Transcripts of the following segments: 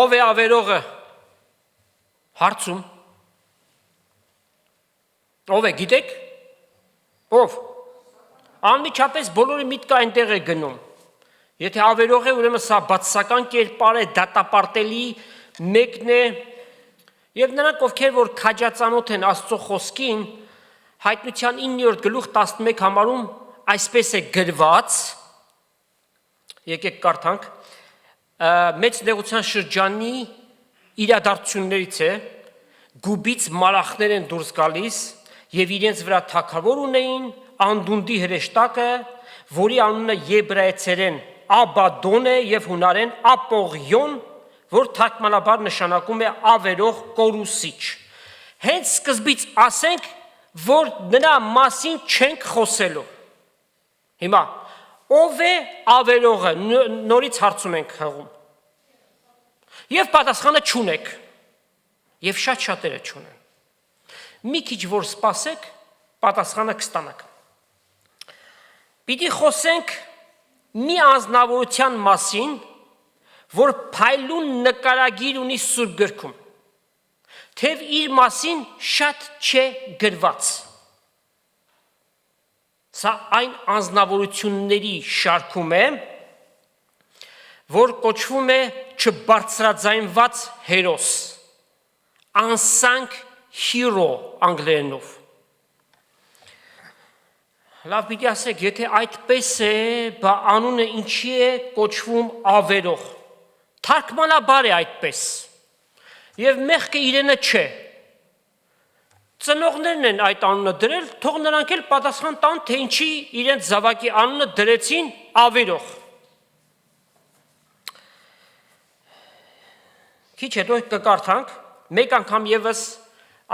ով է ավերողը, հարցում, ով է, գիտեք, ով, անմիջապես բոլորի միտքը այնտեղ է գնում, եթե ավերող է, ուրեմն սա բացասական կերպար է, դատապարտելի մեկն է, և նրանք ովքեր, որ քաջածանոթ են Աստծո խոսքին, հայտնության 9-րդ գլուխ 11 համարում այսպես է գրված, եկեք կարդանք, մեծ նեղության շրջանի իրադարձություններից է, գուբից մալախներ են դուրս գալիս և իրենց վրա թագավոր ունեին անդունդի հրեշտակը, որի անունը եբրայեցերեն Աբադոն է և հունարեն Ապողյոն, որ թարգմանաբար նշանակում է ավերող կորուսիչ։ Հենց սկզբից ասենք, որ նրա մասին չենք խոսելու։ Հիմա, ով է ավերողը, նորից հարցում ենք հղում։ Եվ պատասխանը չունեք, և շատ-շատերը չունեն։ Մի քիչ որ սպասեք, պատասխանը կստանաք։ Պիտի խոսենք մի անձնավորության մասին, որ փայլուն նկարագիր ունի Սուրբ գրքում, թեև իր մասին շատ չէ գրված։ Սա այն անձնավորությունների շարքում է, որ կոչվում է չբարձրաձայնված հերոս, unsung hero անգլերենով։ Լավ պիտի ասեք, եթե այդպես է, բա անունը ինչի է կոչվում ավերող, թարգմանաբար է այդպես, և մեղքը իրենը չէ, ծնողներն են այդ անունը դրել, թող նրանք էլ պատասխան տան, թե ինչի իրենց զավակի անունը դրեցին ավերող։ Քիչ հետո կկարդանք, մեկ անգամ ևս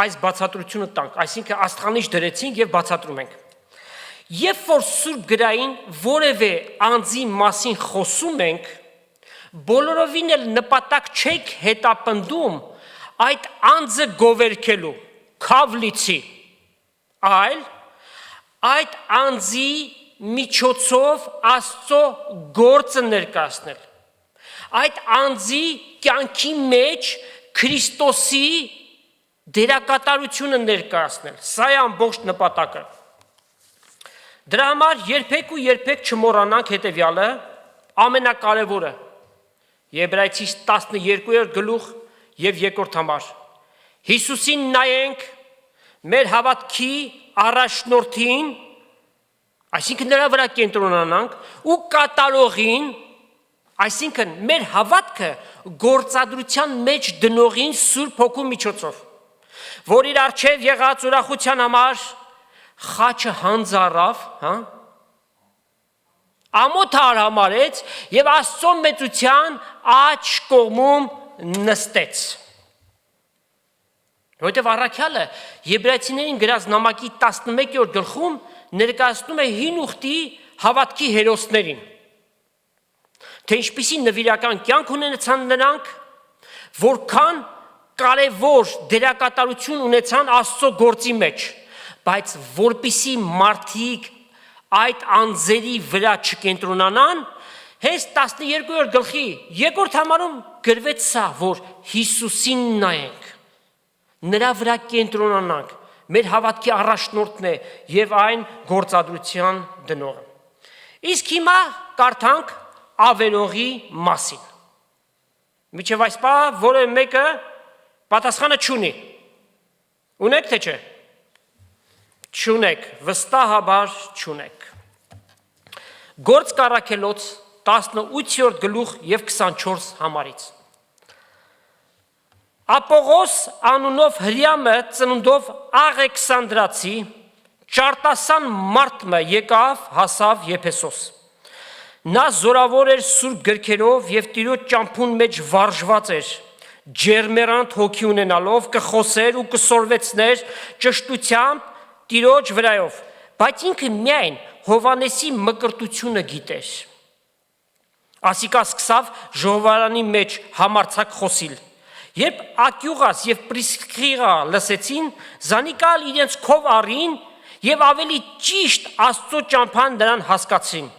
այս բացատրությունը տանք, այսինքն աստղանիշ դրեցինք և բացատրում ենք։ Երբ որ Սուրբ գրային որևէ անձի մասին խոսում ենք, բոլորովին էլ նպատակ չեք հետապնդում այդ անձը գովերքելու, քավլիցի, այլ այդ անձի միջոցով Աստծո գործը ներկայացնել, այդ անձի կյանքի մեջ Քրիստոսի դերակատարությունը ներկայացնել, սա է ամբողջ նպատակը։ Դրա համար երբեք ու երբեք չմոռանանք հետևյալը, ամենակարևորը, Եբրայեցիս 12-րդ գլուխ և 2-րդ համար, Հիսուսին նայենք, մեր հավատքի առաջնորդին, այսինքն նրա վրա կենտրոնանանք, ու կատարողին, այսինքն մեր հավատքը գործադրության մեջ դնողին Սուրբ Հոգու միջոցով, որ իր առջև եղած ուրախության համար խաչը հանձարավ, ամոթը արհամարեց և Աստծո մեծության աջ կողմում նստեց։ Որովհետև առաքյալը Եբրայեցիներին գրած նամակի 11-րդ գլխում ներկայացնում է հին ուխտի հավատքի հերոսներին, թե ինչպիսի նվիրական կյանք ունեցան նրանք, որքան կարևոր դերակատարություն ունեցան Աստծո գործի մեջ, բայց որպիսի մարդիկ այդ անձերի վրա չկենտրոնանան, հենց 12-րդ գլխի 2-րդ համարում գրվեց սա, որ Հիսուսին նայենք, նրա վրա կենտրոնանանք, մեր հավատքի առաջնորդն է և այն գործադրության դնողը։ Իսկ հիմա կարդանք ավերողի մասին։ Մինչև այս պահ որևէ մեկը պատասխանը չունի։ Ունեք թե չէ։ Չունեք, վստահաբար չունեք։ Գործք առաքելոց 18-րդ գլուխ և 24 համարից։ Ապողոս անունով հրյամը ծնունդով Աղեքսանդրացի ճարտասան մարդը եկավ, հասավ Եփեսոս։ Նա զորավոր էր սուրբ գրքերով և Տիրոջ ճամփուն մեջ վարժված էր, ջերմեռանդ հոգի ունենալով կխոսեր ու կսորվեցներ ճշտությամբ Տիրոջ վրայով, բայց ինքը միայն Հովանեսի մկրտությունը գիտեր։ Ասիկա սկսավ ժողովարանի մեջ համարձակ խոսիլ։ Երբ Ակյուղաս և Պրիսկիլա լսեցին, զանիկալ իրենց քով առին և ավելի ճիշտ Աստծո ճամփան նրան հասկացրին։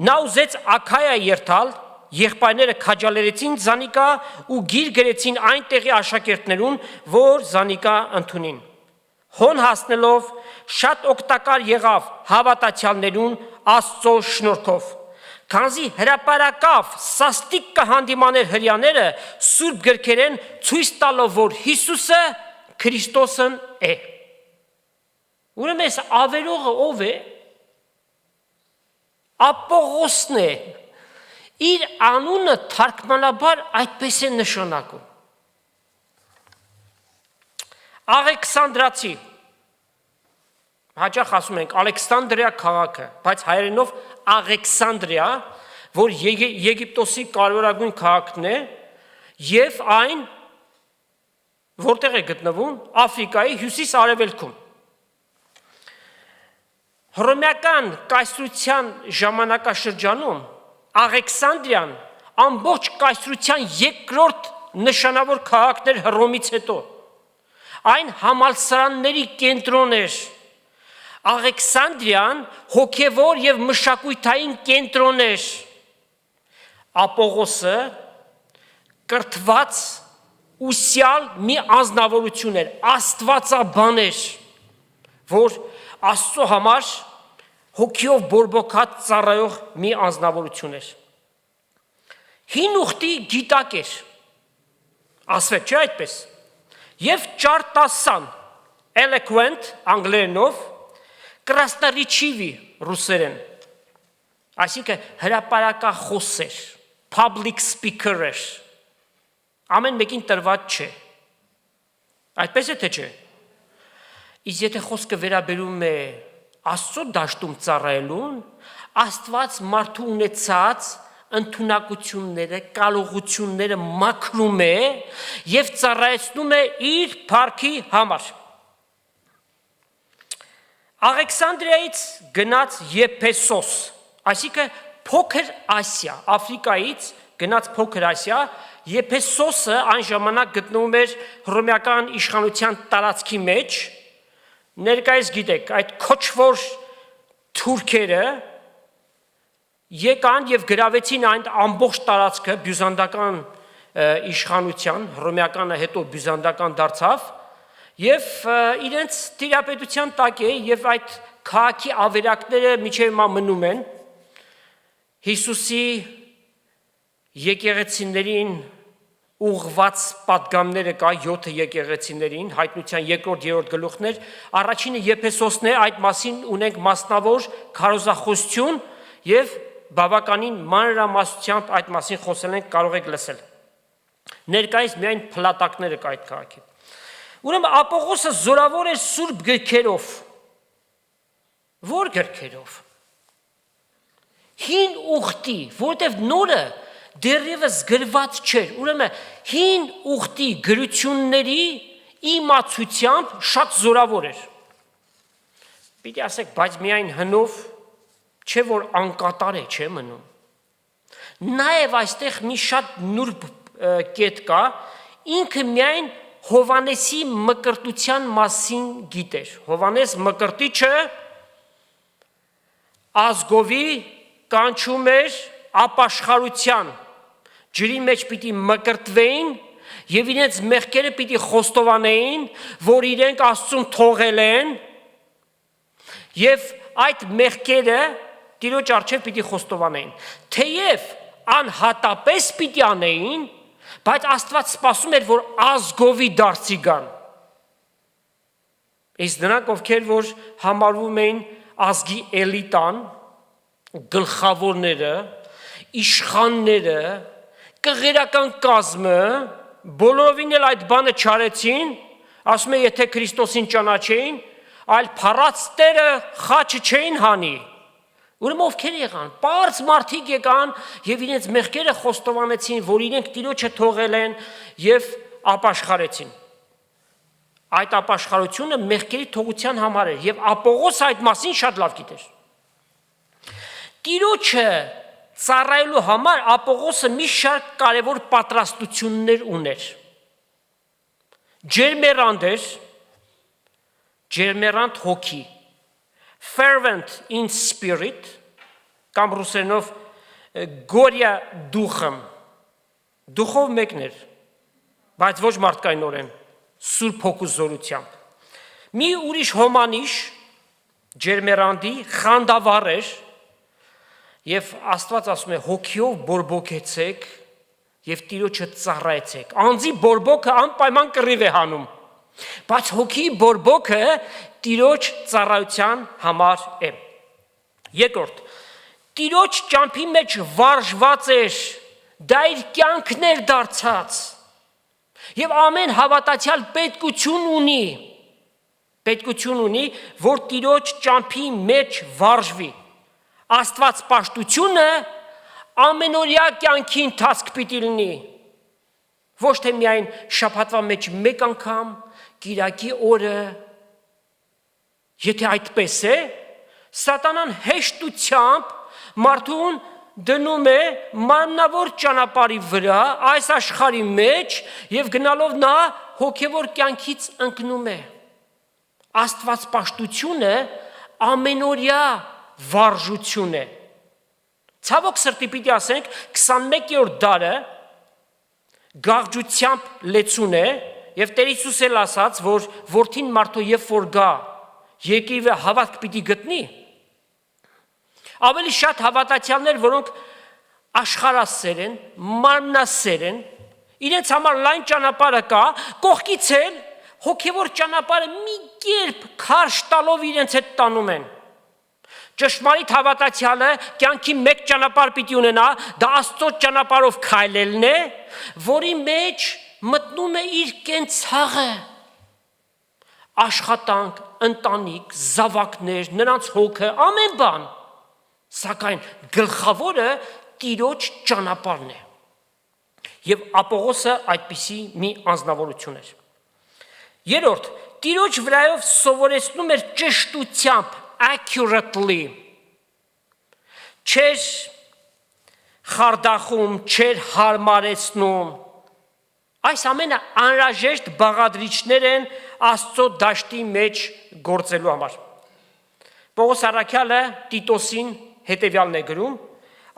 Նա ուզեց Աքայա երթալ եղբայրները քաջալերեցին Զանիկա ու գիր գրեցին այն տեղի աշակերտներուն, որ Զանիկա ընդունին։ Հոն հասնելով շատ օգտակար եղավ հավատացյալներուն Աստծո շնորհքով։ Քանզի հրապարակավ սաստիկ կհանդիմաներ հрьяաները սուրբ գրքերեն ցույց տալով, որ Հիսուսը Քրիստոսն է։ Ուրեմն այս ավերողը ով է։ Ապողոսն է։ Իր անունը թարգմանաբար այդպես է նշանակում։ Աղեքսանդրացի, հաճախ ասում ենք Ալեքսանդրիա քաղաքը, բայց հայերենով Աղեքսանդրիա, որ Եգիպտոսի կարևորագույն քաղաքն է, եւ այն որտեղ է գտնվում Աֆրիկայի հյուսիս-արևելքում։ Հռոմեական կայսրության ժամանակաշրջանում Աղեքսանդրիան ամբողջ կայսրության երկրորդ նշանավոր քաղաքն էր Հռոմից հետո։ Այն համալսարանների կենտրոն էր։ Աղեքսանդրիան հոգևոր եւ մշակութային կենտրոն էր։ Ապողոսը կրթված ուսյալ մի անձնավորություն էր, աստվածաբան էր, որ Աստծո համար հոգիով բորբոքած ծառայող մի անձնավորություն էր։ Հին ուխտի գիտակ էր, ասվեց չէ այդպես, եւ ճարտասան, eloquent անգլերենով, красноречивый ռուսերեն, այսինքն հրապարակախոս էր, public speaker էր, ամեն մեկին տրված չէ, այդպես է թե չէ։ Իսկ եթե խոսքը վերաբերում է Աստծո դաշտում ծառայելուն, Աստված մարդու ունեցած ընդունակությունները, կարողությունները մաքրում է եւ ծառայեցնում է իր փառքի համար։ Աղեքսանդրիայից գնաց Եփեսոս, այսինքն փոքր Ասիա, Աֆրիկայից գնաց փոքր Ասիա, Եփեսոսը այն ժամանակ գտնվում էր հռոմեական իշխանության տարածքի մեջ։ Ներկայիս գիտեք, այդ քոչվոր թուրքերը եկան եւ գրավեցին այն ամբողջ տարածքը բյուզանդական իշխանության, հռոմեականը հետո բյուզանդական դարձավ եւ իրենց տիրապետության տակ է եւ այդ քաղաքի ավերակները միջև հիմա մնում են Հիսուսի եկեղեցիներին ուղված պատգամները կա 7 եկեղեցիներին, հայտնության երկրորդ երրորդ գլուխներ, առաջինը Եփեսոսն է, այդ մասին ունենք մասնավոր քարոզախոսություն եւ բավականին մանրամասնությամբ այդ մասին խոսել ենք, կարող եք լսել։ Ներկայիս միայն փլատակները կա այդ քաղաքի։ Ուրեմն Ապողոսը զորավոր էր սուրբ գրքերով։ Որ գրքերով։ Հին ուխտի, որտեվ նորը դեռևս գրված չէր, ուրեմն հին ուխտի գրությունների իմացությամբ շատ զորավոր էր։ Պիտի ասեք, բայց միայն հնով չէ որ անկատար է, չէ մնում։ Նաև այստեղ մի շատ նուրբ կետ կա, ինքը միայն Հովանեսի մկրտության մասին գիտեր։ Հովանես մկրտիչը ազգովի կանչում էր ապաշխարության, ջրի մեջ պիտի մկրտվեին եւ իրենց մեղքերը պիտի խոստովանեին, որ իրենք Աստծուն թողել են եւ այդ մեղքերը Տիրոջ առջև պիտի խոստովանեին։ Թեև անհատապես պիտի անեին, բայց Աստված սպասում էր, որ ազգովի դարձի գան։ Իսկ նրանք, ովքեր որ համարվում էին ազգի էլիտան, գլխավորները, իշխանները, կղերական կազմը, բոլորովին էլ այդ բանը չարեցին, ասում է, եթե Քրիստոսին ճանաչեին, այլ փառած Տերը խաչը չէին հանի։ Ուրեմն ովքեր եղան, պարզ մարդիկ եկան եւ իրենց մեղքերը խոստովանեցին, որ իրենք Տիրոջը թողել են եւ ապաշխարեցին։ Այդ ապաշխարությունը մեղքերի թողության համար էր եւ Ապողոս այդ մասին շատ լավ գիտեր։ Տիրոջը ծառայելու համար Ապողոսը մի շարք կարևոր պատրաստություններ ուներ։ Ջերմերանդ էր, ջերմերանդ հոգի, fervent in spirit, կամ ռուսերենով Գորիա դուխը դուխով մեկն էր, բայց ոչ մարդկայնորեն, Սուրբ Հոգու զորությամբ։ Մի ուրիշ հոմանիշ ջերմերանդի խանդավառ էր եւ Աստված ասում է հոգիով բորբոքեցեք եւ Տիրոջը ծառայեցեք։ Անձի բորբոքը անպայման կռիվ է հանում, բայց հոգի բորբոքը Տիրոջ ծառայության համար է։ Երկրորդ, Տիրոջ ճամփի մեջ վարժված էր, դա իր կյանքն էր դարձած։ Եվ ամեն հավատացյալ պետքություն ունի, որ Տիրոջ ճամփի մեջ վարժվի։ Աստված պաշտությունը ամենօրյա կյանքի ընթացք պիտի լինի։ Ոչ թե միայն շաբաթվա մեջ մեկ անգամ, կիրակի օրը։ Եթե այդպես է, սատանան հեշտությամբ մարդուն դնում է մարմնավոր ճանապարհի վրա, այս աշխարհի մեջ եւ գնալով նա հոգեվոր կյանքից ընկնում է։ Աստված պաշտությունը ամենօրյա վարժություն է։ Ցավոք սրտի պիտի ասենք 21-րդ դարը գաղջությամբ լեցուն է եւ Տեր Հիսուս էլ ասաց, որ որդին մարդու երբ որ գա, երկիրը հավատք պիտի գտնի։ Ավելի շատ հավատացյալներ, որոնք աշխարհասեր են, մարմնասեր են, իրենց համար լայն ճանապարհը կա, կողքից էլ հոգևոր ճանապարհը մի կերպ քարշ տալով իրենց հետ տանում են։ Ճշմարիտ հավատացյալը կյանքի մեկ ճանապարհ պիտի ունենա, դա Աստծո ճանապարհով քայլելն է, որի մեջ մտնում է իր կենցաղը։ Աշխատանք, ընտանիք, զավակներ, նրանց հոգը, ամեն բան։ Սակայն գլխավորը Տիրոջ ճանապարհն է։ Եվ Ապողոսը այդպիսի մի անձնավորություն էր։ Երրորդ, Տիրոջ վրայով սովորեցնում էր ճշտությամբ, accurately, չէր խարդախում, չէր հարմարեցնում։ Այս ամենը անհրաժեշտ բաղադրիչներ են Աստծո դաշտի մեջ գործելու համար։ Պողոս առաքյալը Տիտոսին հետևյալն է գրում,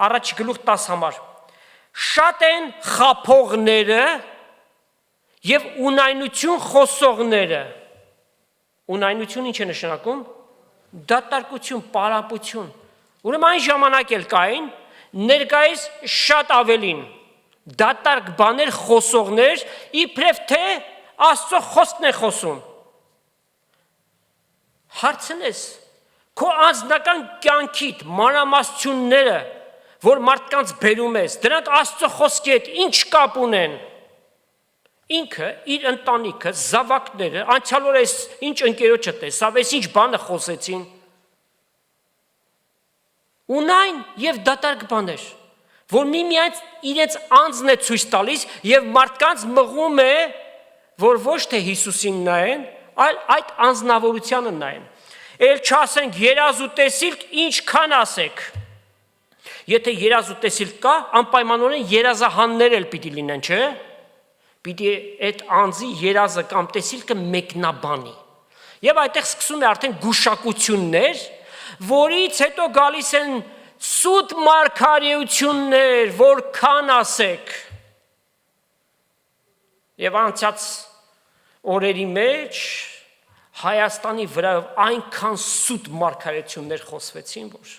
առաջ գլուխ 10 համար. Շատ են խափողները եւ ունայնություն խոսողները։ Ունայնություն ինչ է նշանակում? Դատարկություն, պարապություն։ Ուրեմն այն ժամանակ էլ կային, ներկայիս շատ ավելին դատարկ բաներ խոսողներ, իբրև թե Աստծո խոսքն է խոսում։ Հարցնես, քո անձնական կյանքիդ մանրամասնությունները, որ մարդկանց բերում ես, դրանք Աստծո խոսքի հետ ինչ կապ ունեն։ Ինքը, իր ընտանիքը, զավակները, անցյալ օրը ինչ ընկերոջը տեսավ, ինչ բանը խոսեցին։ Ունայն եւ դատարկ բաներ, որ միմյանց իրենց անձն է ցույց տալիս եւ մարդկանց մղում է, որ ոչ թե Հիսուսին նայեն, այլ այդ անձնավորությանը նայեն։ Էլ չասենք երազ ու տեսիլք, ինչքան ասեք։ Եթե երազ ու տեսիլք կա, անպայմանորեն երազահաններ էլ պիտի լինեն, չէ՞։ Պիտի այդ անձի երազը կամ տեսիլքը մեկնաբանի։ Եվ այդտեղ սկսում է արդեն գուշակություններ, որից հետո գալիս են սուտ մարգարեություններ, որքան ասեք։ Եվ անցած օրերի մեջ Հայաստանի վրա այնքան սուտ մարգարեություններ խոսվեցին, որ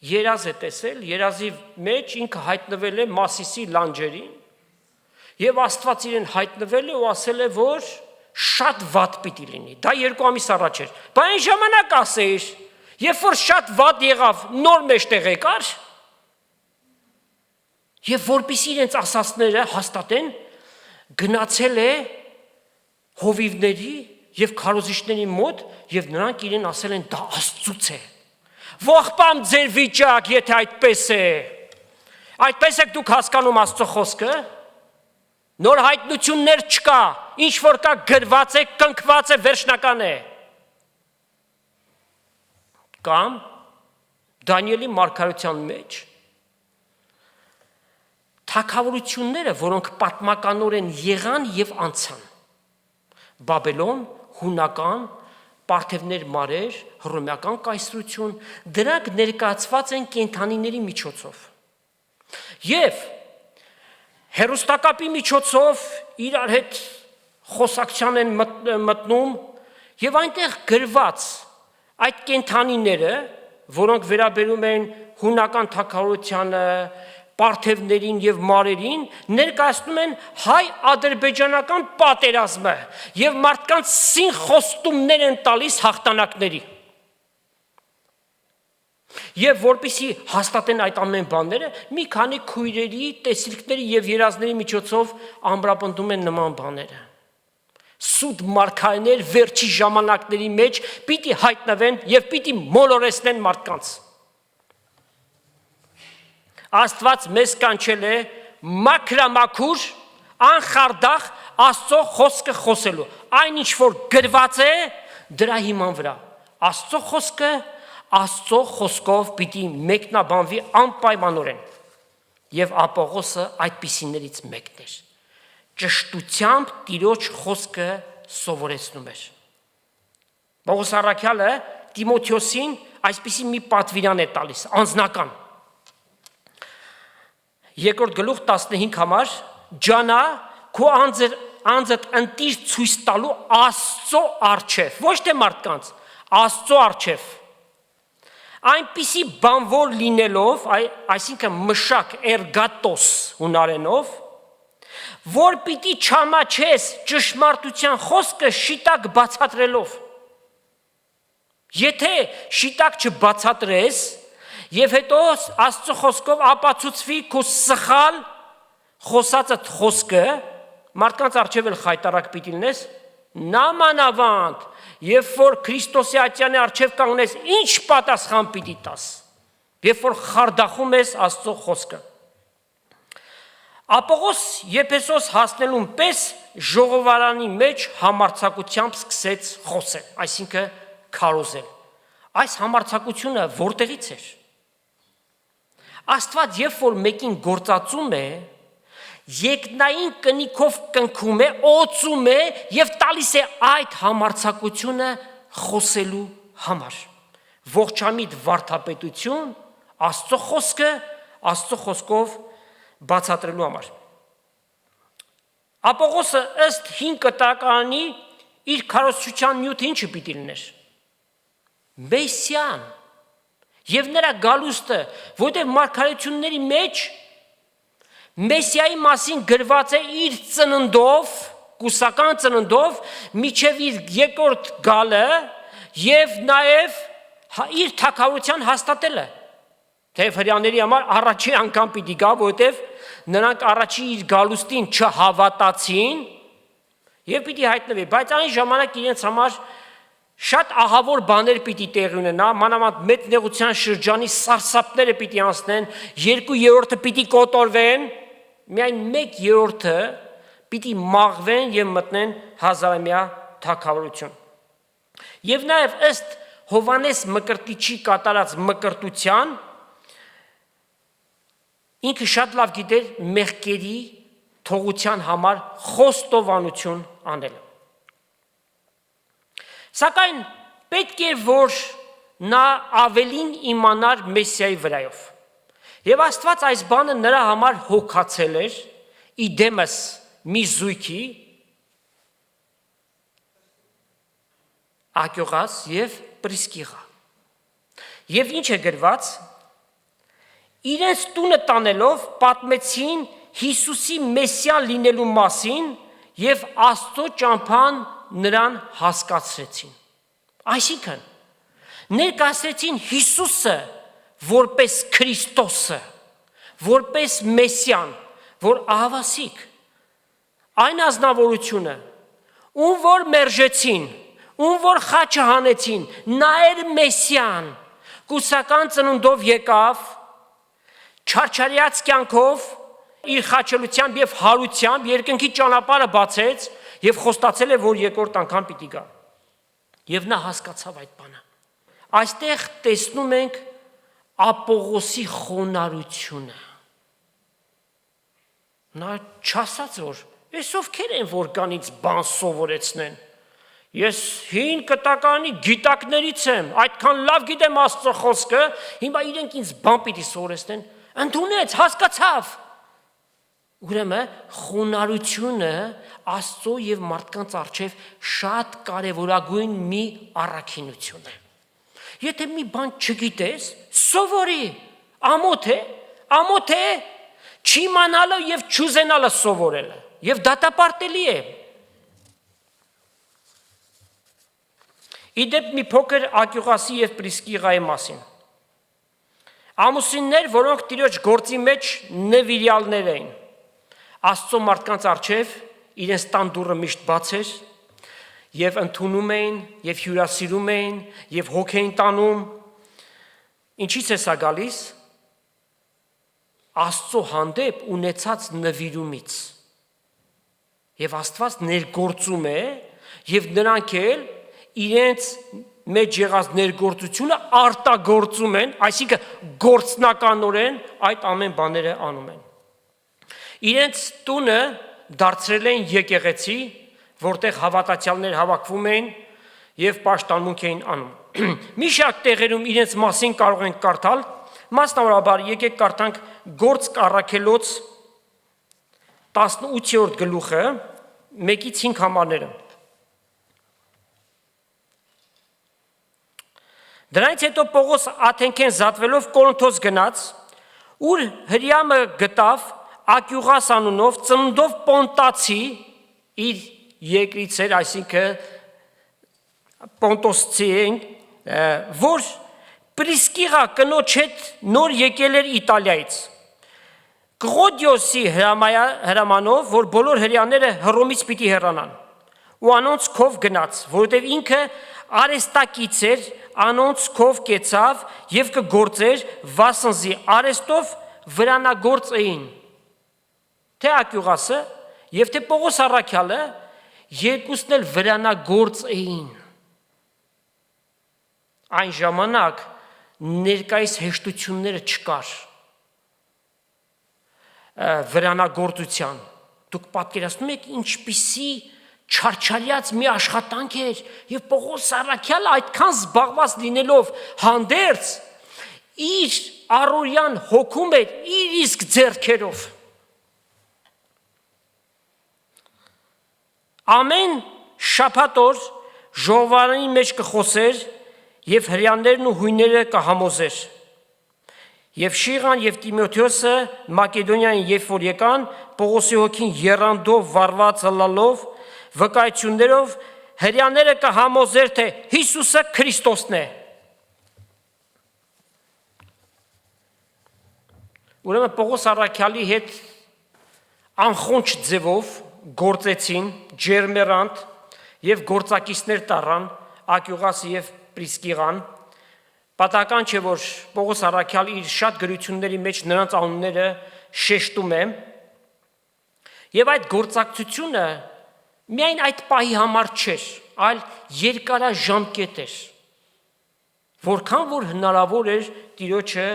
երազ է տեսել, երազի մեջ ինքը հայտնվել է Մասիսի լանջերին, եւ Աստված իրեն հայտնվել է ու ասել է, որ շատ վատ պիտի լինի։ Դա 2 ամիս առաջ էր։ Բայց այն ժամանակ ասեիր, երբ որ շատ վատ եղավ, նոր մեջտեղ եկար, եւ որպեսզի իրենց ասածները հաստատեն, գնացել է հովիվների եւ քարոզիչների մոտ եւ նրանք իրեն ասել են դա Աստծուց է։ Ողբամ ձեր վիճակ, եթե այդպես է։ Այդպես եք դուք հասկանում Աստծո խոսքը։ Նոր հայտնություններ չկա, ինչ որ կա գրված է, կնքված է, վերջնական է։ Կամ Դանիելի մարգարեության մեջ թագավորությունները, որոնք պատմականորեն եղան եւ անցան։ Բաբելոն, հունական, պարթևներ մարեր, հռոմեական կայսրություն, դրանք ներկայացված են կենդանիների միջոցով։ Եվ հեռուստակապի միջոցով իրար հետ խոսակցության են մտնում եւ այնտեղ գրված այդ կենդանիները, որոնք վերաբերում են հունական թագավորությանը, պարթևներին եւ մարերին, ներկայացնում են հայ-ադրբեջանական պատերազմը եւ մարդկանց սին խոստումներ են տալիս հաղթանակների։ Եվ որպեսզի հաստատեն այդ ամեն բաները, մի քանի քույրերի, տեսիլքների եւ երազների միջոցով ամրապնդում են նման բաները։ Սուտ մարգարեներ վերջի ժամանակների մեջ պիտի հայտնվեն եւ պիտի մոլորեսնեն մարդկանց։ Աստված մեզ կանչել է մաքրամաքուր, անխարդախ Աստծո խոսքը խոսելու։ Այն ինչ որ գրված է, դրա հիման վրա։ Աստծո խոսքը Աստծո խոսքով պիտի մեկնաբանվի անպայմանորեն։ Եվ Ապողոսը այդպիսիներից մեկն էր։ Ճշտությամբ Տիրոջ խոսքը սովորեցնում էր։ Պողոս առաքյալը Տիմոթեոսին այսպիսի մի պատվիրան է տալիս, անձնական։ Երկրորդ գլուխ 15 համար, ջանա քո անձդ ընտիր ցույց տալու Աստծո առջև, ոչ թե մարդկանց, Աստծո առջև։ Այնպիսի բանվոր լինելով, այսինքն մշակ էրգատոս հունարենով, որ պիտի չամաչես ճշմարտության խոսքը շիտակ բացատրելով։ Եթե շիտակ չբացատրես, եւ հետո Աստծո խոսքով ապացուցվի քո սխալ խոսածը խոսքը, մարդկանց առջև էլ խայտարակ պիտի լինես, նամանավանդ, երբ որ Քրիստոսի ատյանի առջև կանգնես, ինչ պատասխան պիտի տաս, երբ որ խարդախում ես Աստծո խոսքը։ Ապողոս Եփեսոս հասնելուն պես ժողովարանի մեջ համարձակությամբ սկսեց խոսել, այսինքն քարոզել։ Այս համարձակությունը որտեղից էր։ Աստված երբ որ մեկին գործածում է, երկնային կնիքով կնքում է, օծում է եւ տալիս է այդ համարձակությունը խոսելու համար։ Ողջամիտ վարդապետություն, Աստծո խոսքը, Աստծո խոսքով բացատրելու համար։ Ապողոսը ըստ 5 կտակարանի իր քարոզչության նյութը ինչը պիտի լիներ։ Մեսիան եւ նրա գալուստը, որտեղ մարգարեությունների մեջ Մեսիայի մասին գրված է իր ծննդով, կուսական ծննդով, միջև իր երկրորդ գալը եւ նաեւ իր թագավորության հաստատելը։ Թեև հрьяաների համար առաջի անգամ պիտի գա, որովհետև նրանք առաջի իր գալուստին չհավատացին եւ պիտի հայտնվի, բայց այն ժամանակ իրենց համար շատ ահավոր բաներ պիտի տեղի ունենա, մանավանդ մեծ նեղության շրջանի սարսափները պիտի անցնեն, 2/3 պիտի կոտորվեն, միայն 1/3 պիտի մաղվեն եւ մտնեն հազարամյա թագավորություն։ Եվ նաեւ ըստ Հովանես Մկրտիչի կատարած մկրտության ինքը շատ լավ գիտեր մեղքերի թողության համար խոստովանություն անելը։ Սակայն պետք է որ նա ավելին իմանար Մեսիայի վրայով։ Եվ Աստված այս բանը նրա համար հոգացել էր իդեմս մի զույգի Ակյողաս եւ Պրիսկիղա։ Եվ ինչ է գրված, իրենց տունը տանելով պատմեցին Հիսուսի Մեսիան լինելու մասին եւ Աստծո ճամփան նրան հասկացրեցին։ Այսինքն ներկայացրեցին Հիսուսը որպես Քրիստոսը, որպես Մեսիան, որ ահավասիկ այն ազնվորությունը, ում որ մերժեցին, ում որ խաչը հանեցին, նա էր Մեսիան, կուսական ծնունդով եկավ, չարչարյաց կյանքով, իր խաչելությամբ եւ հարությամբ երկնքի ճանապարհը բացեց եւ խոստացել է, որ երկրորդ անգամ պիտի գա։ Եվ նա հասկացավ այդ բանը։ Այստեղ տեսնում ենք Ապողոսի խոնարհությունը։ Նա չասաց, որ այս ովքեր են, որ կանից բան սովորեցնեն։ Ես հին կտականի գիտակներից եմ, այդքան լավ գիտեմ Աստծո խոսքը, հիմա իրենք ինձ բան պիտի սովորեցնեն։ Ընդունեց, հասկացավ։ Ուրեմն խոնարհությունը Աստծո եւ մարդկանց առջև շատ կարևորագույն մի առաքինություն է։ Եթե մի բան չգիտես, սովորի, ամոթ է, չիմանալը եւ չուզենալը սովորելը, եւ դատապարտելի է։ Իդեպ մի փոքր Ակյուղասի եւ Պրիսկիղայի մասին։ Ամուսիններ, որոնք Տիրոջ գործի մեջ նվիրյալներ էին, Աստծո մարդկանց առջև իրենց տան դուռը միշտ բաց էր եւ ընդունում էին եւ հյուրասիրում էին եւ հոգ էին տանում։ Ինչից է սա գալիս։ Աստծո հանդեպ ունեցած նվիրումից։ Եվ Աստված ներգործում է եւ նրանք էլ իրենց մեջ եղած ներգործությունը արտագործում են, այսինքն գործնականորեն այդ ամեն բաները անում են։ Իրենց տունը դարձրել են եկեղեցի, որտեղ հավատացյալներ հավաքվում էին եւ պաշտամունք էին անում։ Մի շարք տեղերում իրենց մասին կարող ենք կարդալ, մասնավորաբար եկեք կարդանք Գործք առաքելոց 18-րդ գլուխը 1-ից 5 համարները։ Դրանից հետո Պողոս Աթենքեն զատվելով Կորինթոս գնաց, ուր հրյամը գտավ Ակյուղաս անունով ծննդով Պոնտացի իր երկրից էր, այսինքն Պոնտոսցի էին, որ Պրիսկիղա կնոջ հետ նոր եկել էր Իտալիայից։ Կղոդիոսի հրամանով, որ բոլոր հրյաները Հռոմից պիտի հեռանան, ու անոնց քով գնաց, որովհետև ինքը արեստակից էր, անոնց քով կեցավ եւ կգործեր վասնզի արեստով վրանագործ էին։ Թե Ակյուղասը եւ թե Պողոս առաքյալը երկուսն էլ վրանագործ էին։ Այն ժամանակ ներկայիս հեշտությունները չկար վրանագործության։ Դուք պատկերացնում եք ինչպիսի չարչարյաց մի աշխատանք էր եւ Պողոս առաքյալը այդքան զբաղված լինելով հանդերձ իր առօրյան հոգում էր իր իսկ ձեռքերով։ Ամեն շաբաթ օր ժողովարանի մեջ կխոսեր եւ հրյաններն ու հույները կհամոզեր։ Եվ Շիղան եւ Տիմոթեոսը Մակեդոնիային երբ որ եկան, Պողոսի հոգին եռանդով վառված հլալով վկայություններով հրյաները կհամոզեր, թե Հիսուսը Քրիստոսն է։ Ուրեմն Պողոս առաքյալի հետ անխոնջ ձևով գործեցին ջերմերանտ եւ գործակիցներ տարան Ակյուղասը եւ Պրիսկիղան։ Պատահական չէ, որ Պողոս առաքյալը իր շատ գրությունների մեջ նրանց անունները շեշտում է։ Եվ այդ գործակցությունը միայն այդ պահի համար չէր, այլ երկարաժամկետ էր, որքան որ հնարավոր էր Տիրոջը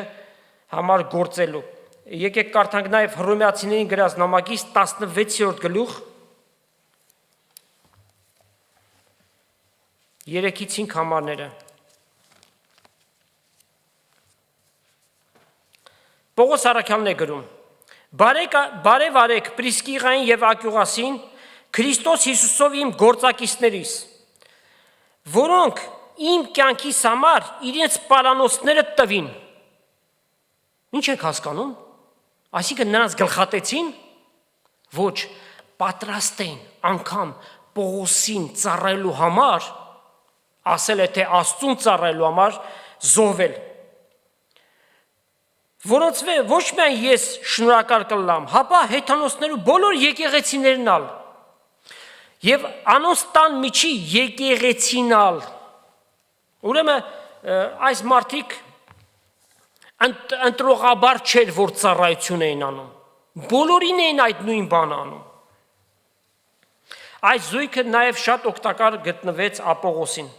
համար գործելու։ Եկեք կարդանք նաև Հռոմեացիներին գրած նամակից 16-րդ գլուխ 3-ից 5 համարները։ Պողոս առաքյալն է գրում. Բարև արեք Պրիսկիղային եւ Ակյուղասին, Քրիստոս Հիսուսով իմ գործակիցներիս, որոնք իմ կյանքիս համար իրենց պարանոցները տվին։ Ինչ եք հասկանում։ Այսինքն նրանց գլխատեցին, ոչ, պատրաստ էին անգամ Պողոսին ծառայելու համար, ասել է թե Աստծուն ծառայելու համար զոհվել։ Որոնց ոչ միայն ես շնորհակալ կլամ, հապա հեթանոսներու բոլոր եկեղեցիներն ալ եւ անոնց տան միջի եկեղեցինալ։ Ուրեմն այս մարդիկ ընտրողաբար չէր, որ ծառայություն էին անում։ Բոլորին էին այդ նույն բանը անում։ Այս զույգը նաև շատ օգտակար գտնվեց Պողոսին։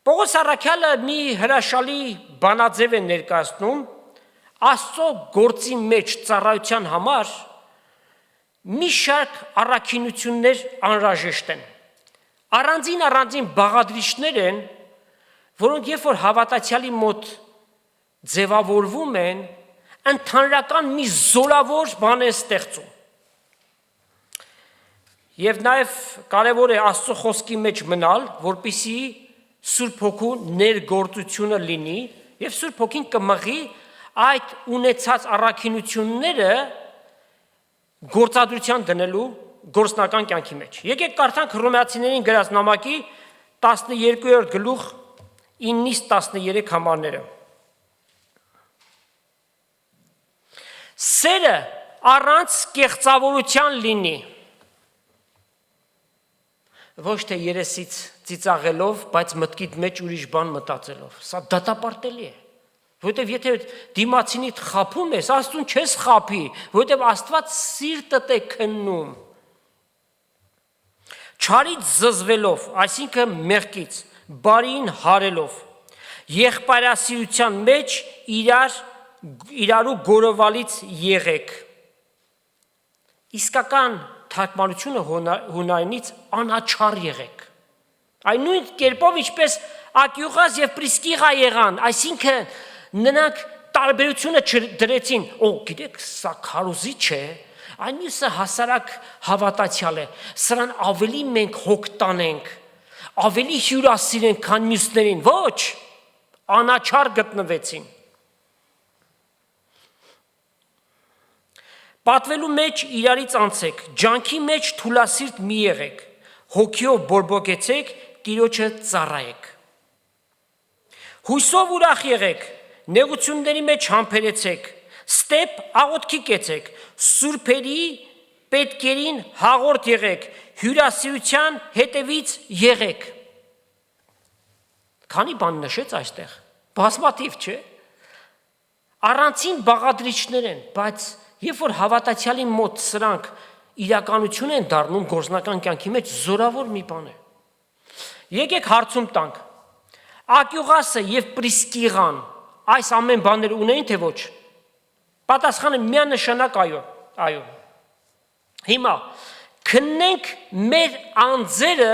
Պողոս առաքյալը մի հրաշալի բանաձև է ներկայացնում Աստծո գործի մեջ ծառայության համար մի շարք առաքինություններ անհրաժեշտ են։ առանձին բաղադրիչներ են, որոնք երբ որ հավատացյալի մոտ ձևավորվում են, ընդհանրական մի զորավոր բան է ստեղծում։ Եվ նաև կարևոր է Աստծո խոսքի մեջ մնալ, որպեսզի Սուրբ Հոգու ներգործությունը լինի, եւ Սուրբ Հոգին կմղի այդ ունեցած առաքինությունները գործադրության դնելու գործնական կյանքի մեջ։ Եկեք կարդանք Հռոմեացիներին գրած նամակի 12-րդ գլուխ 9-ից 13 համարները։ Սերը առանց կեղծավորության լինի, ոչ թե երեսից ծիծաղելով, բայց մտքիդ մեջ ուրիշ բան մտածելով։ Սա դատապարտելի է, որովհետև եթե դիմացինիդ խաբում ես, Աստծուն չես խաբի, որովհետև Աստված սիրտդ է քննում։ Չարից զզվելով, այսինքն մեղքից, բարին հարելով, եղբայրասիրության մեջ իրարու գորովալից եղեք։ Իսկական թարգմանությունը հունարենից անաչառ եղեք։ Այն նույն կերպով ինչպես Ակյուղաս եւ Պրիսկիղա եղան, այսինքն նրանք տարբերությունը չդրեցին, գիտեք, սա քարոզիչ է, այն մյուսը հասարակ հավատացյալ է, սրան ավելի մենք հոգ տանենք, ավելի հյուրասիրենք, քան մյուսներին, ոչ, անաչառ գտնվեցին։ Պատվելու մեջ իրարից անցեք, ջանքի մեջ թուլասիրտ մի եղեք, հոգիով բորբոքեցեք, Տիրոջը ծառայեք։ Հույսով ուրախ եղեք, նեղությունների մեջ համբերեցեք, ստեպ աղոթքի կեցեք, սուրբերի պետքերին հաղորդ եղեք, հյուրասիրության հետևից եղեք։ Քանի բան նշեց այստեղ, բազմաթիվ չէ։ Առանցին բաղադրիչներ են, բայց երբ որ հավատացյալի մոտ սրանք իրականություն են դառնում գործնական կյանքի մեջ, զորավոր մի բան է։ Եկեք հարցում տանք, Ակյուղասը եւ Պրիսկիղան այս ամեն բաները ունեին թե ոչ։ Պատասխանը միանշանակ այո։ Հիմա քննենք մեր անձերը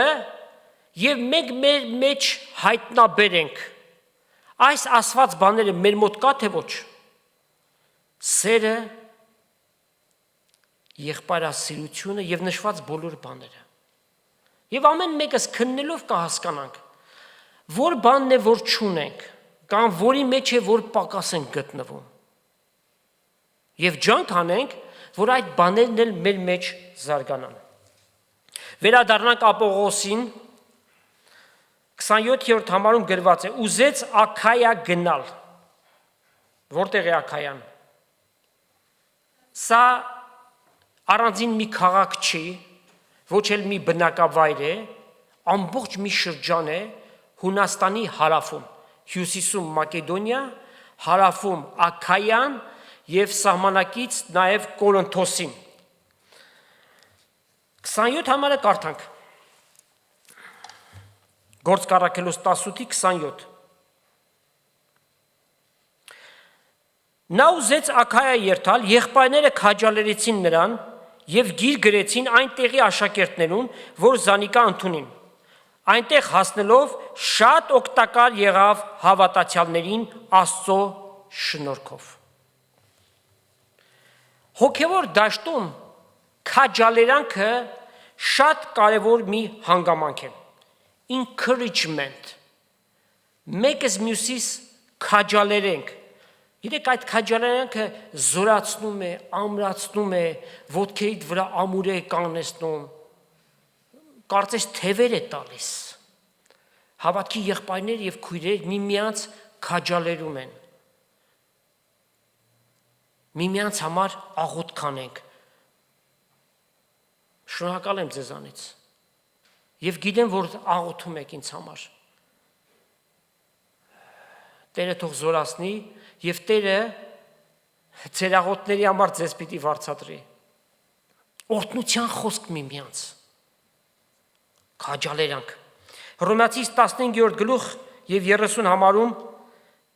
եւ մենք մեր մեջ հայտնաբերենք այս ասված բաները մեր մոտ կա թե ոչ։ Սերը, եղբայրասիրությունը եւ նշված բոլոր բաները։ Եվ ամեն մեկս քննելով կհասկանանք, որ բանն է, որ չունենք, կամ որի մեջ է, որ պակաս ենք գտնվում։ Եվ ջանք անենք, որ այդ բաներն էլ մեր մեջ զարգանան։ Վերադառնանք Ապողոսին, 27-րդ համարում գրված է. ուզեց Աքայա գնալ։ Որտեղ է Աքայան։ Սա առանձին մի քաղաք չի, ոչ էլ մի բնակավայր է, ամբողջ մի շրջան է Հունաստանի հարավում, հյուսիսում Մակեդոնիա, հարավում Աքայան եւ սահմանակից նաեւ Կորինթոսին։ 27 համարը կարդանք։ Գործ Առաքելոց 18:27։ Նա ուզեց Աքայա երթալ, եղբայրները քաջալերեցին նրան եւ գիր գրեցին այնտեղի աշակերտներուն, որ Զանիկա ընդունին։ Այնտեղ հասնելով շատ օգտակար եղավ հավատացյալներին Աստծո շնորհքով։ Հոգևոր դաշտում քաջալերանքը շատ կարևոր մի հանգամանք է։ Encouragement։ Մեկս մյուսիս քաջալերենք։ Գիտեք, այդ քաջալերանքը զորացնում է, ամրացնում է, ոտքերիդ վրա ամուր է կանգնեցնում, կարծես թևեր է տալիս։ Հավատքի եղբայրներ եւ քույրեր միմյանց քաջալերում են։ Միմյանց համար աղոթք անենք։ Շնորհակալ եմ ձեզանից։ Եվ գիտեմ, որ աղոթում եք ինձ համար։ Տերը թող զորացնի եւ Տերը ձեր աղոթների համար ձեզ պիտի վարձատրի։ Օրհնության խոսք միմյանց։ Քաջալերանք։ Հռոմեացիս 15-րդ գլուխ եւ 30 համարում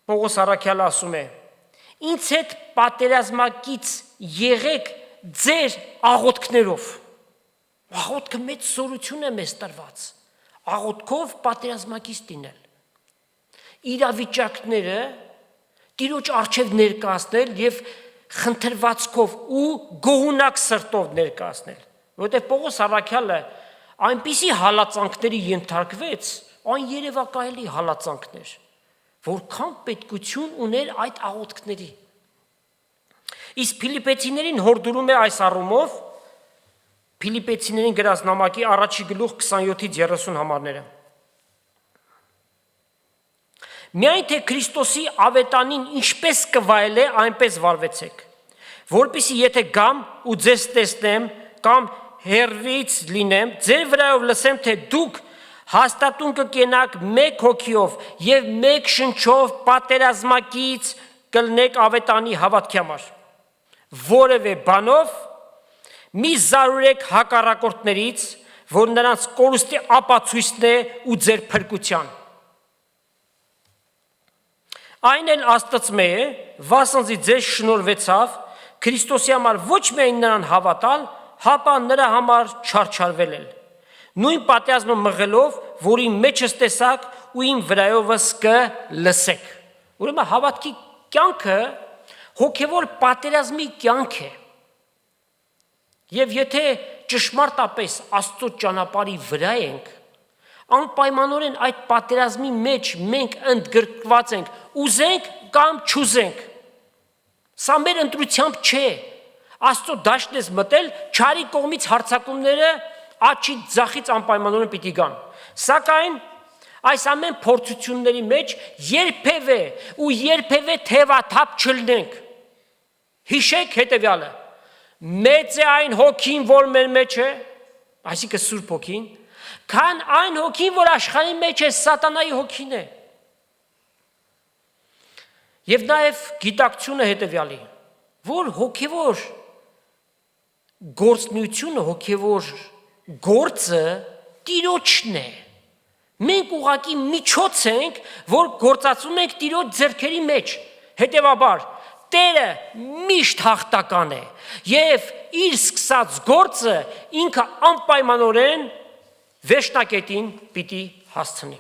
Պողոս առաքյալը ասում է. Ինձ հետ պատերազմակից եղեք ձեր աղոթքներով։ Աղոթքը մեծ զորություն է մեզ տրված։ աղոթքով պատերազմակից տինել։ Իրավիճակները Տիրոջ առջև ներկայացնել եւ խնդրվածքով ու գոհունակ սրտով ներկայացնել, որովհետեւ Պողոս առաքյալը այնպիսի հալածանքների ենթարկվեց, այն երևակայելի հալածանքներ, որքան պետքություն ուներ այդ աղոթքների։ Իսկ Փիլիպեցիներին հորդորում է այս առումով Փիլիպեցիներին գրած նամակի 1:27-30 համարները։ Միայն թե Քրիստոսի ավետանին ինչպես կվայել է, այնպես վարվեցեք, որպեսզի եթե գամ ու ձեզ տեսնեմ կամ հեռվից լինեմ, ձեր վրայով լսեմ, թե դուք հաստատուն կկենաք մեկ հոգիով եւ մեկ շնչով պատերազմակից կլնեք ավետանի հավատքի համար, որևէ բանով մի զարուրեք հակառակորդներից, որ նրանց կորուստի ապացույցն է ու ձեր փրկության։ Այն էլ Աստծմե է, վասնզի ձեզ շնորհվեցավ Քրիստոսի համար ոչ միայն նրան հավատալ, հապա նրա համար չարչարվել էլ։ Նույն պատերազմը մղելով, որի մեջս տեսաք ու իմ վրայովս կլսեք։ Ուրեմն հավատքի կյանքը հոգևոր պատերազմի կյանք է։ Եվ եթե ճշմարտապես Աստծո ճանապարհի վրա ենք, անպայմանորեն այդ պատերազմի մեջ մենք ընդգրկված ենք, ուզենք կամ չուզենք։ Սա մեր ընտրությամբ չէ։ Աստծո դաշտն ես մտել, չարի կողմից հարձակումները աչի ձախից անպայմանորեն պիտի գան։ Սակայն այս ամեն փորձությունների մեջ երբևէ թևաթափ չլինենք։ Հիշեք հետևյալը. մեծ է այն հոգին, որ մեր մեջ է, այսինքն Սուրբ հոգին, քան այն հոգին, որ աշխարհի մեջ է, սատանայի հոգին է։ Եվ նաև գիտակցությունը հետևյալի, որ հոգևոր գործնությունը, հոգևոր գործը Տիրոջն է։ Մենք ուղղակի միջոց ենք, որ գործածում ենք Տիրոջ ձեռքերի մեջ։ Հետևաբար Տերը միշտ հաղթական է եւ իր սկսած գործը ինքը անպայմանորեն վերջնակետին պիտի հասցնի։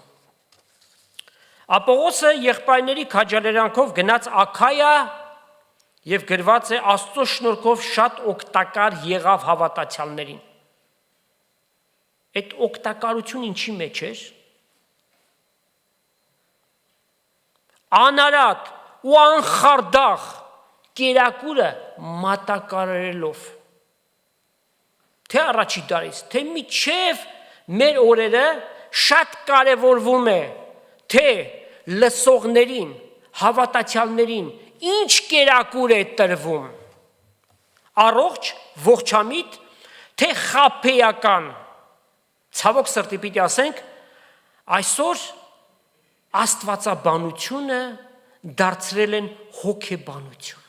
Ապողոսը եղբայրների քաջալերանքով գնաց Աքայա եւ գրված է Աստծո շնորհքով շատ օգտակար եղավ հավատացյալներին։ Այդ օգտակարություն ինչի մեջ էր։ Անարատ ու անխարդախ կերակուրը մատակարարելով թե առաջի դարից, թե միջև մեր օրերը շատ կարևորվում է, թե լսողներին, հավատացյալներին ինչ կերակուր է տրվում, առողջ, ողջամիտ, թե խաբեական։ Ցավոք սրտի պիտի ասենք, այսօր աստվածաբանությունը դարձրել են հոգեբանություն։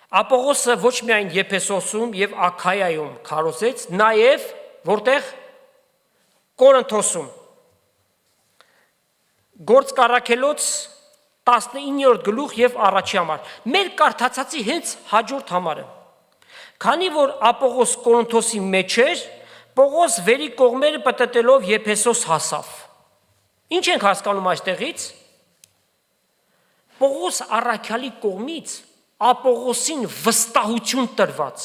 Ապողոսը ոչ միայն Եփեսոսում եւ Աքայայում քարոզեց, նաեւ որտեղ Կորինթոսում։ Գործ Կարաքելոց 19-րդ գլուխ եւ առաջի համար։ Մեր կարդացածի հենց հաջորդ համարը։ Քանի որ Ապողոս Կորինթոսի մեջ էր, Պողոս վերի կողմերը պտտելով Եփեսոս հասավ։ Ինչ ենք հասկանում այստեղից։ Պողոս առաքյալի կողմից Ապողոսին վստահություն տրված։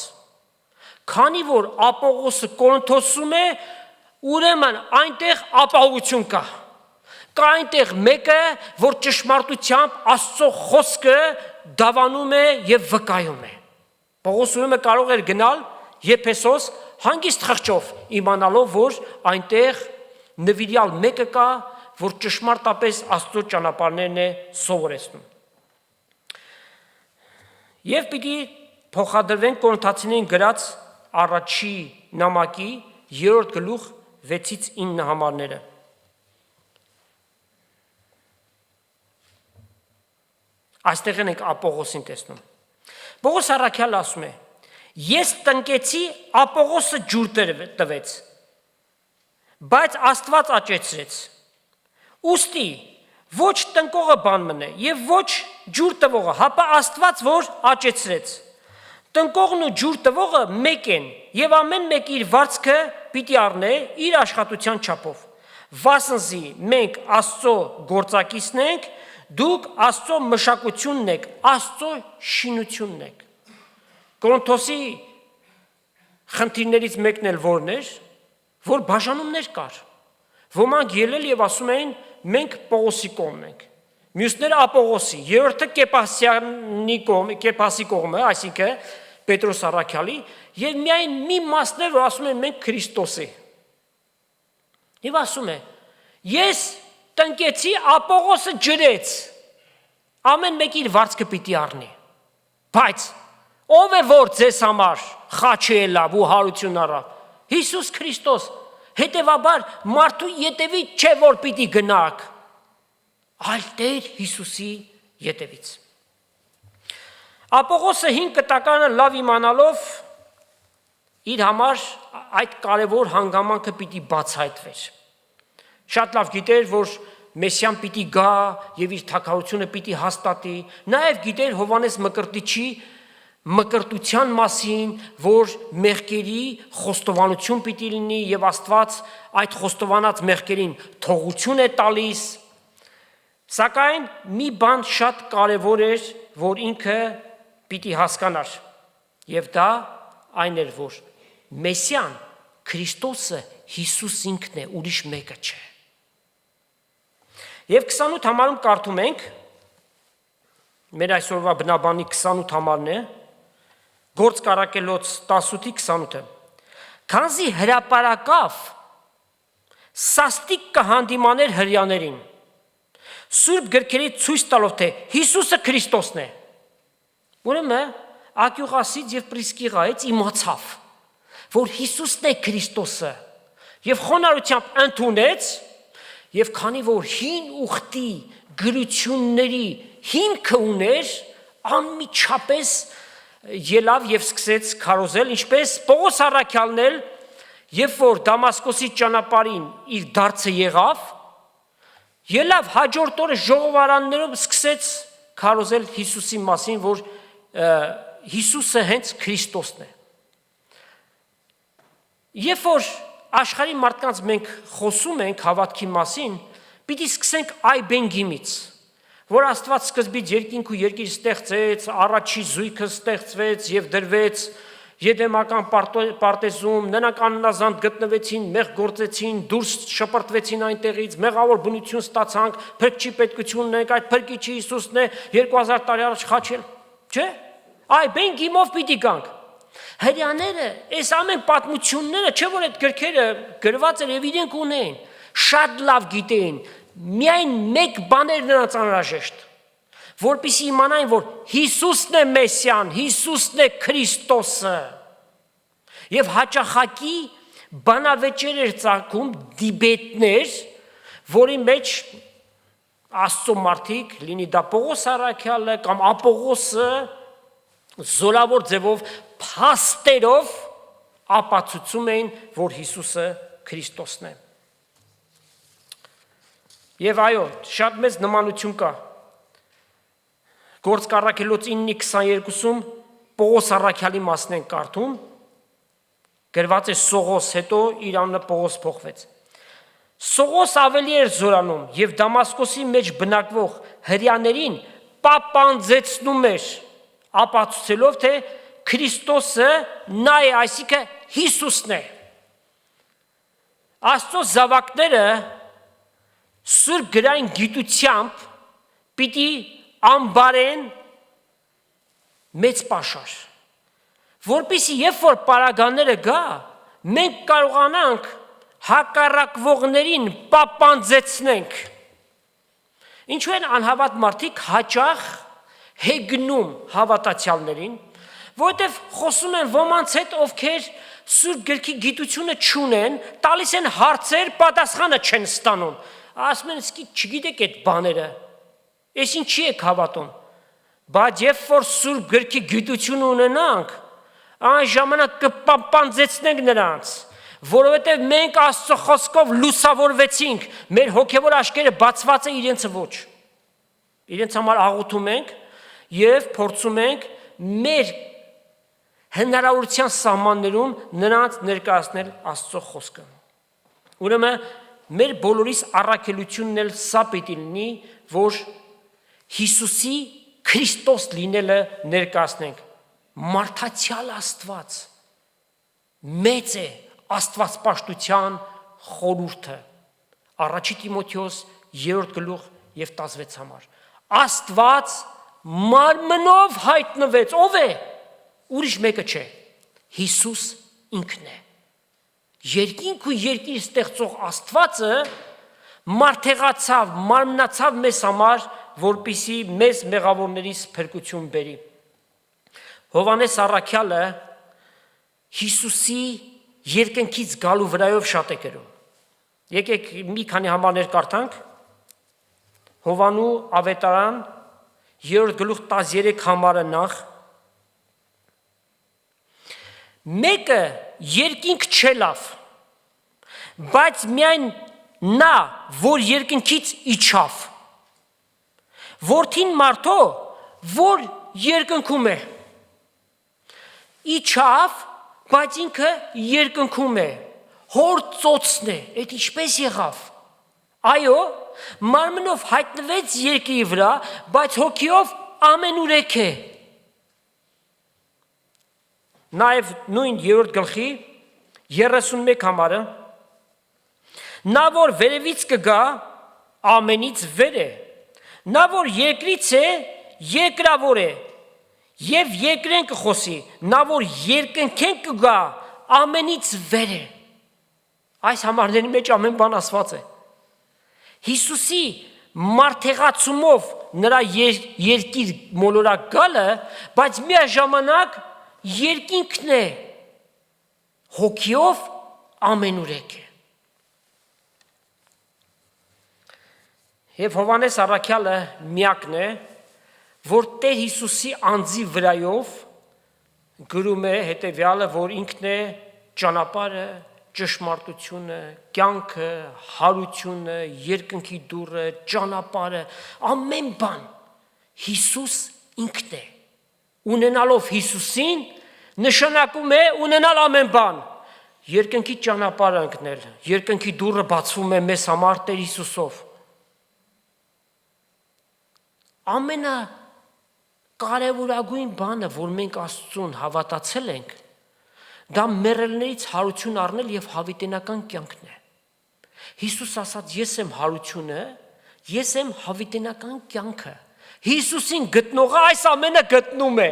Քանի որ Ապողոսը Կորինթոսում է, ուրեմն այնտեղ ապահովություն կա։ Կա այնտեղ մեկը, որ ճշմարտությամբ Աստծո խոսքը դավանում է եւ վկայում է։ Պողոս ուրեմն կարող էր գնալ Եփեսոս հանգիստ խղճով, իմանալով, որ այնտեղ նվիրյալ մեկը կա, որ ճշմարտապես Աստծո ճանապարհներն է սովորեցնում։ Եվ պիտի փոխադրվեն Կորինթացիներին գրած առաջի նամակի 3-րդ գլուխ 6-ից 9 համարները։ Այստեղ ենք Ապողոսին տեսնում։ Պողոս առաքյալը ասում է. Ես տնկեցի, Ապողոսը ջուր տվեց, բայց Աստված աճեցրեց։ Ուստի ոչ տնկողը բան մնե եւ ոչ ջուր տվողը, հապա Աստված որ աճեցրեց։ Տնկողն ու ջուր տվողը մեկ են եւ ամեն մեկ իր վարձքը պիտի առնե իր աշխատության չափով։ Վասնզի մենք Աստծո գործակիցն ենք, դուք Աստծո մշակությունն եք, Աստծո շինությունն եք։ Կորինթոսի խնդիրներից մեկն էլ որն էր, որ բաժանումներ կար։ Ոմանք ելել եւ ասում էին մենք Պողոսի կողմն ենք։ Մյուսները Ապողոսի, երրորդը Կեպասի կողմը, այսինքն Պետրոս առաքյալի, եւ միայն մի մասն է, որ ասում են մենք Քրիստոսի։ Եվ ասում է. ես տնկեցի, Ապողոսը ջրեց, ամեն մեկ իր վարձքը պիտի առնի։ Բայց ով է որ ձեզ համար խաչը ելավ ու հարություն առավ։ Հիսուս Քրիստոս, հետևաբար մարդու ետևից չէ որ պիտի գնաք, այլ Տեր Հիսուսի ետևից։ Ապողոսը 5 կտականը լավ իմանալով իր համար այդ կարևոր հանգամանքը պիտի բացահայտվեր։ Շատ լավ գիտեր, որ Մեսիան պիտի գա եւ իր թագավորությունը պիտի հաստատի, նաեւ գիտեր Հովանես Մկրտիչի մկրտության մասին, որ մեղքերի խոստովանություն պիտի լինի եւ Աստված այդ խոստովանած մեղքերին թողություն է տալիս։ Սակայն մի բան շատ կարևոր էր, որ ինքը պիտի հասկանար, եւ դա այն էր, որ Մեսիան, Քրիստոսը Հիսուս ինքն է, ուրիշ մեկը չէ։ Եվ 28 համարում կարդում ենք, մեր այսօրվա բնաբանի 28 համարն է, Գործ Կարակելոց 18:28-ը, քանզի հրապարակավ սաստիկ կհանդիմաներ հրյաներին, Սուրբ գրքերի ցույց տալով, թե Հիսուսը Քրիստոսն է։ Ուրեմն Ակյուղասից եւ Պրիսկիղայից իմացավ, որ Հիսուսն է Քրիստոսը, եւ խոնարհությամբ ընդունեց, եւ քանի որ հին ուխտի գրությունների հիմքը ուներ, անմիջապես ելավ եւ սկսեց քարոզել, ինչպես Պողոս առաքյալն էլ, երբ որ Դամասկոսի ճանապարհին իր դարձը եղավ, ելավ հաջորդ օրը ժողովարաններով սկսեց քարոզել Հիսուսի մասին, որ Հիսուսը հենց Քրիստոսն է։ Երբ որ աշխարհի մարդկանց մենք խոսում ենք հավատքի մասին, պիտի սկսենք այբենգիմից, որ Աստված սկզբից երկինք ու երկիր ստեղծեց, առաջի զույգը ստեղծվեց եւ դրվեց Եդեմական պարտեզում, նրանք աննազանդ գտնվեցին, մեղ գործեցին, դուրս շպրտվեցին այնտեղից, մեղավոր բնություն ստացանք, փրկչի պետքություն ունենք, այդ փրկիչի Հիսուսն է 2000 տարի առաջ խաչել, չէ՞։ Այբենգիմով պիտի գանք։ Հրյաները, այս ամեն պատմությունները, չէ՞ որ այդ գրքերը գրված էր եւ իրենք ունեն, շատ լավ գիտեին, միայն մեկ բան էր նրանց անհրաժեշտ, որպեսզի իմանային, որ Հիսուսն է Մեսիան, Հիսուսն է Քրիստոսը։ Եվ հաճախակի բանավեճեր էր ծագում, դիբետներ, որի մեջ Աստծո մարդիկ, լինի դա Պողոս առաքյալը կամ Ապողոսը, զորավոր ձևով փաստերով ապացուցում էին, որ Հիսուսը Քրիստոսն է։ Եվ այո, շատ մեծ նմանություն կա։ Գործ Կարակելոց 9:22-ում Պողոս առաքյալի մասն են կարդում, գրված է Սողոս, հետո իր անունը Պողոս փոխվեց։ Սողոս ավելի էր զորանում եւ Դամասկոսի մեջ բնակվող հրյաներին պապանձեցնում էր, ապացուցելով, թե Քրիստոսը նա է, այսինքն Հիսուսն է։ Աստծո զավակները սուրբ գրային գիտությամբ պիտի ամբարեն մեծ պաշար, որպեսզի երբ որ պարագաները գա, մենք կարողանանք հակառակվողներին պապանձեցնենք։ Ինչու են անհավատ մարդիկ հաճախ հեգնում հավատացյալներին, որովհետև խոսում են ոմանց հետ, ովքեր սուրբ գրքի գիտությունը չունեն, տալիս են հարցեր, պատասխանը չեն ստանում։ Ասում են, իսկի չգիտեք այդ բաները, ես ինչի եք հավատում, բայց երբ որ սուրբ գրքի գիտություն ունենանք, այն ժամանակ կպապանձեցնենք նրանց, որովհետև մենք Աստծո խոսքով լուսավորվեցինք, մեր հոգևոր աչքերը բացված է, իրենցը ոչ։ Իրենց համար աղոթում ենք եւ փորձում ենք մեր հնարավորության սահմաններում նրանց ներկայացնել Աստծո խոսքը։ Ուրեմն մեր բոլորիս առաքելությունն էլ սա պիտի լինի, որ Հիսուսի Քրիստոս լինելը ներկայացնենք։ Մարդացյալ Աստված մեծ է Աստվածպաշտության խորհուրդը։ Առաջի Տիմոթեոս 3:16 Աստված մարմնով հայտնվեց, ով է։ Ուրիշ մեկը չէ, Հիսուս ինքն է։ Երկինք ու երկիր ստեղծող Աստվածը մարդեղացավ, մարմնացավ մեզ համար, որպեսզի մեզ մեղավորներից փրկություն բերի։ Հովհաննես առաքյալը Հիսուսի երկնքից գալու վրայով շատ է գրում։ Եկեք մի քանի համարներ կարդանք։ Հովանու ավետարան 3:13 համարը նախ։ Մեկը երկինք չելավ, բայց միայն նա, որ երկնքից իջավ։ Որդին մարդո, որ երկնքում է։ Իջավ, բայց ինքը երկնքում է։ Հոր ծոցն է, այդ ինչպես եղավ։ Այո, մարմնով հայտնվեց երկրի վրա, բայց հոգիով ամենուրեք է։ Նաև նույն 3 գլխի 31 համարը նա որ վերևից կգա ամենից վեր է, նա որ երկրից է երկրավոր է եւ երկրեն կխոսի, նա որ երկնքեն կգա ամենից վեր է։ Այս համարների մեջ ամեն բան ասված է։ Հիսուսի մարդեղացումով նրա երկիր մոլորակ գալը, բայց միաժամանակ երկինքն է, հոգիով ամենուրեք է։ Եվ Հովհաննես առաքյալը միակն է, որ Տեր Հիսուսի անձի վրայով գրում է հետևյալը, որ ինքն է ճանապարհը, ճշմարտությունը, կյանքը, հարությունը, երկնքի դուռը, ճանապարհը, ամեն բան Հիսուս ինքն է։ Ունենալով Հիսուսին նշանակում է ունենալ ամեն բան։ Երկնքի ճանապարհը ընկնել, երկնքի դուռը բացվում է մեզ համար Տեր Հիսուսով։ Ամենակարևորագույն բանը, որ մենք Աստծուն հավատացել ենք, դա մեռելներից հարություն առնել եւ հավիտենական կյանքն է։ Հիսուս ասաց. ես եմ հարությունը, ես եմ հավիտենական կյանքը։ Հիսուսին գտնողը այս ամենը գտնում է։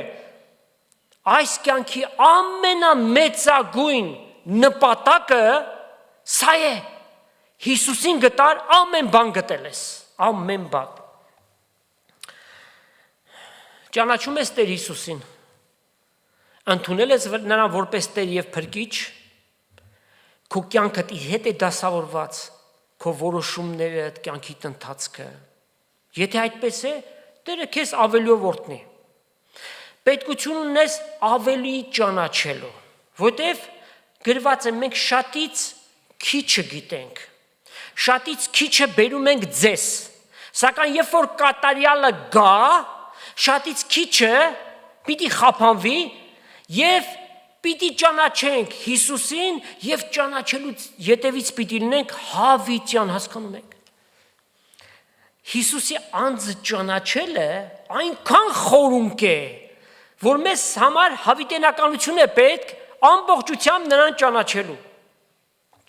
Այս կյանքի ամենամեծագույն նպատակը սա է։ Հիսուսին գտար, ամեն բան գտել ես, ամեն բան։ Ճանաչում ես Տեր Հիսուսին, ընդունել ես նրան որպես Տեր եւ Փրկիչ, քո կյանքդ իր հետ է դասավորված, քո որոշումները, կյանքիդ ընթացքը։ Եթե այդպես է, Տերը քեզ ավելիով օրհնի։ Պետքություն ունես ավելի ճանաչելու, որտեվ գրված է մենք շատից քիչը գիտենք, շատից քիչը բերում ենք ձեզ, սակայն երբ որ կատարյալը գա, շատից քիչը պիտի խափանվի եւ պիտի ճանաչենք Հիսուսին եւ ճանաչելուց յետևից պիտի լինենք հավիտյան, հասկանում եք։ Հիսուսի անձը ճանաչելը այնքան խորունկ է, որ մեզ համար հավիտենականություն է պետք ամբողջությամբ նրան ճանաչելու։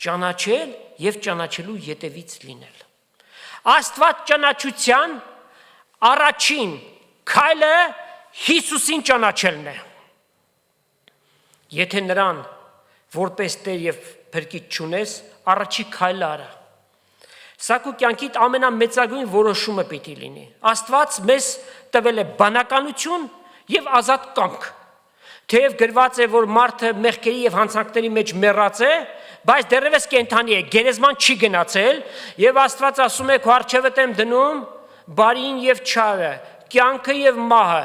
Ճանաչել եւ ճանաչելու յետևից լինել։ Աստված ճանաչության առաջին քայլը Հիսուսին ճանաչելն է։ Եթե նրան որպես Տեր եւ Փրկիչ չունես, առաջի քայլը արա։ Սա քո կյանքիդ ամենամեծագույն որոշումը պիտի լինի։ Աստված մեզ տվել է բանականություն եւ ազատ կամք։ Թեև գրված է, որ մարդը մեղքերի եւ հանցանքների մեջ մեռած է, բայց դեռևս կենդանի է, գերեզման չի գնացել, եւ Աստված ասում է՝ քո առջևդ եմ դնում բարին եւ չարը, կյանքը եւ մահը։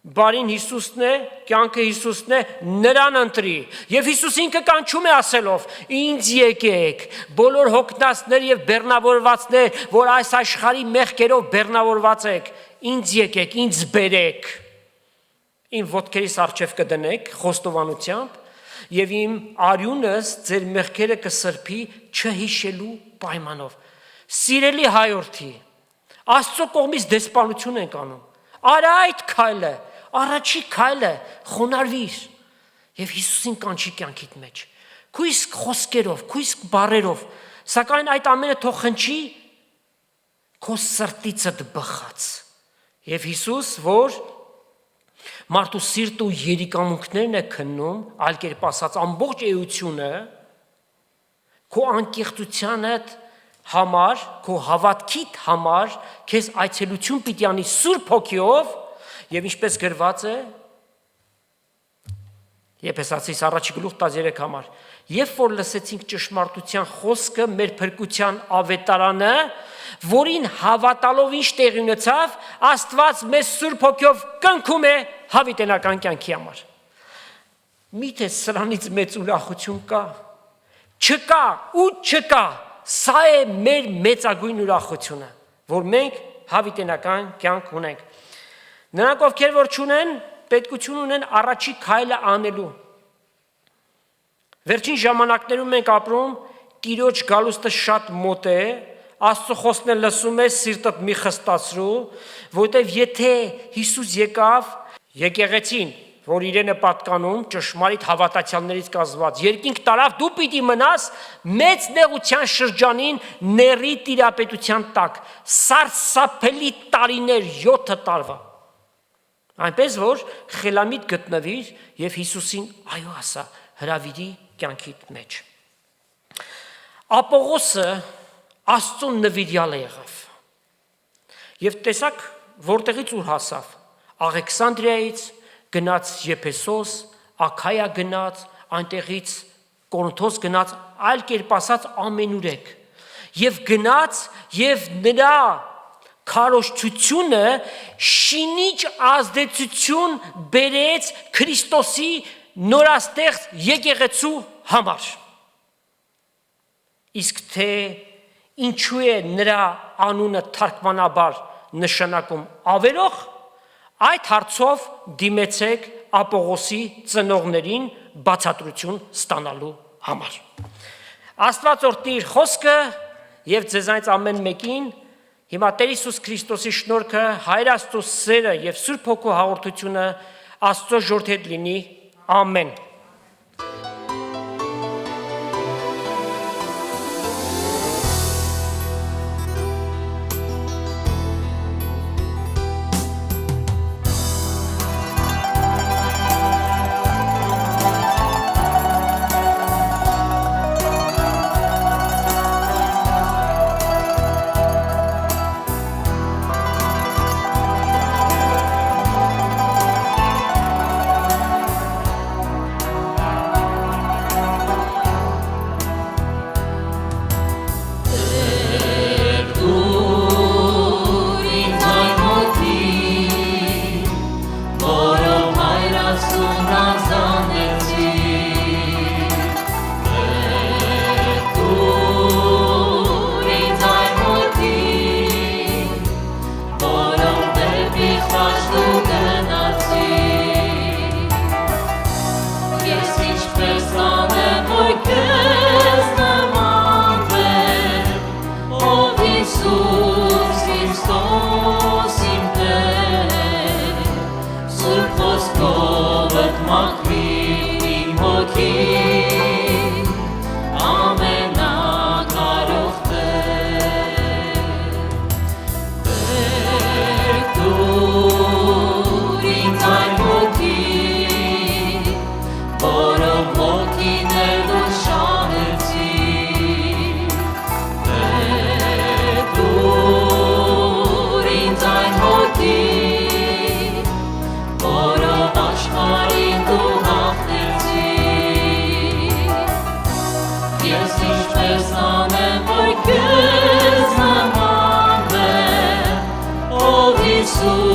Բարին Հիսուսն է, կյանքը Հիսուսն է, նրան ընտրի։ Եվ Հիսուս ինքը կանչում է ասելով. ինձ եկեք, բոլոր հոգնածներ եւ բեռնավորվածներ, որ այս աշխարհի մեղքերով բեռնավորված եք, ինձ եկեք, ինձ բերեք։ իմ ոտքերիս առջև կդնեք խոստովանությամբ եւ իմ արյունս ձեր մեղքերը կսրբի չհիշելու պայմանով։ Սիրելի հայրենի, Աստծո կողմից դեսպանություն ենք անում։ Արա այդ քայլը, առաջի քայլը խոնարհվիր եւ Հիսուսին կանչի կյանքիդ մեջ։ Քույսկ խոսքերով, քույսկ բառերով, սակայն այդ ամենը թող խնչի քո սրտիցդ բխած։ Եվ Հիսուս, որ մարդու սիրտ ու երիկամունքներն է քննում, այլ կերպ ասած, ամբողջ էությունը քո անկեղծությանդ համար, քո հավատքիդ համար, քեզ այցելություն պիտի անի Սուրբ Հոգիով, եւ ինչպես գրված է Եփեսացիս 1:13 համար, երբ որ լսեցինք ճշմարտության խոսքը, մեր փրկության ավետարանը, որին հավատալով ինչ տեղի ունեցավ, Աստված մեզ Սուրբ Հոգիով կնքում է հավիտենական կյանքի համար։ Միթե սրանից մեծ ուրախություն կա։ Չկա ու չկա։ Սա է մեր մեծագույն ուրախությունը, որ մենք հավիտենական կյանք ունենք։ Նրանք, ովքեր որ չունեն, պետքություն ունեն առաջի քայլը անելու։ Վերջին ժամանակներում մենք ապրում, Տիրոջ գալուստը շատ մոտ է, Աստծո խոսքն լսում ես, սիրտդ մի խստացրու, որտեվ եթե Հիսուս եկավ, եկեղեցին, որ իրենը պատկանում, ճշմարիտ հավատացյալներից կազմված, երկինք տարավ, դու պիտի մնաս մեծ նեղության շրջանին ների տիրապետության տակ, սարսափելի տարիներ 7 տարվա։ Այնպես որ խելամիտ գտնվիր եւ Հիսուսին այո ասա հրավիրի կյանքիդ մեջ։ Ապողոսը Աստծո նվիրյալ եղավ։ Եվ տեսակ որտեղից ուր հասավ։ Աղեքսանդրիայից գնաց Եփեսոս, Աքայա գնաց, այնտեղից Կորինթոս գնաց, այլ կերպ ասած ամենուրեք։ Եվ գնաց եւ նրա քարոզչությունը շինիչ ազդեցություն բերեց Քրիստոսի նորաստեղծ եկեղեցու համար։ Իսկ թե ինչու է նրա անունը թարգմանաբար նշանակում ավերող, այդ հարցով դիմեցեք Ապողոսի ծնողներին բացատրություն ստանալու համար։ Աստված օրհնի իր խոսքը եւ ձեզանից ամեն մեկին հիմա Տեր Հիսուս Քրիստոսի շնորհքը, Հայր Աստծո սերը եւ Սուրբ Հոգու հաղորդությունը Աստծո ժողովրդի հետ լինի։ Ամեն։ Jesus.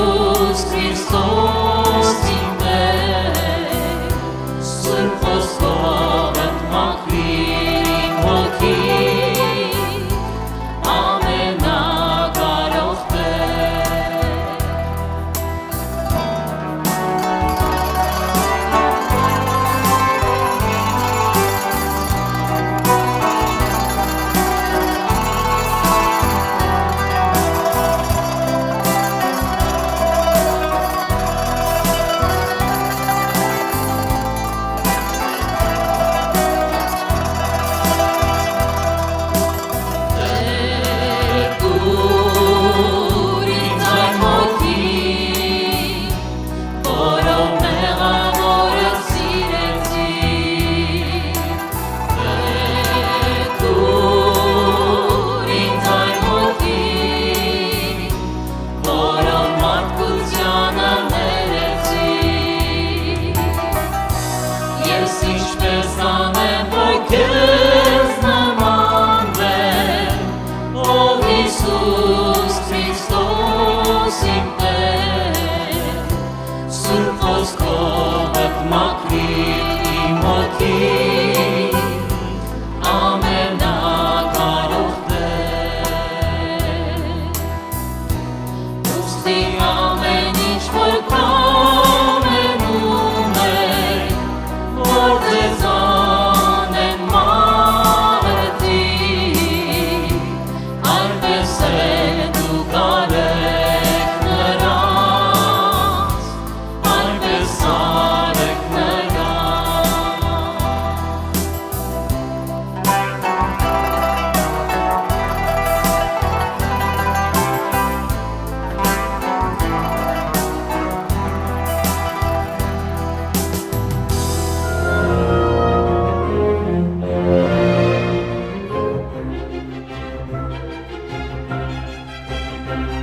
Ամեն։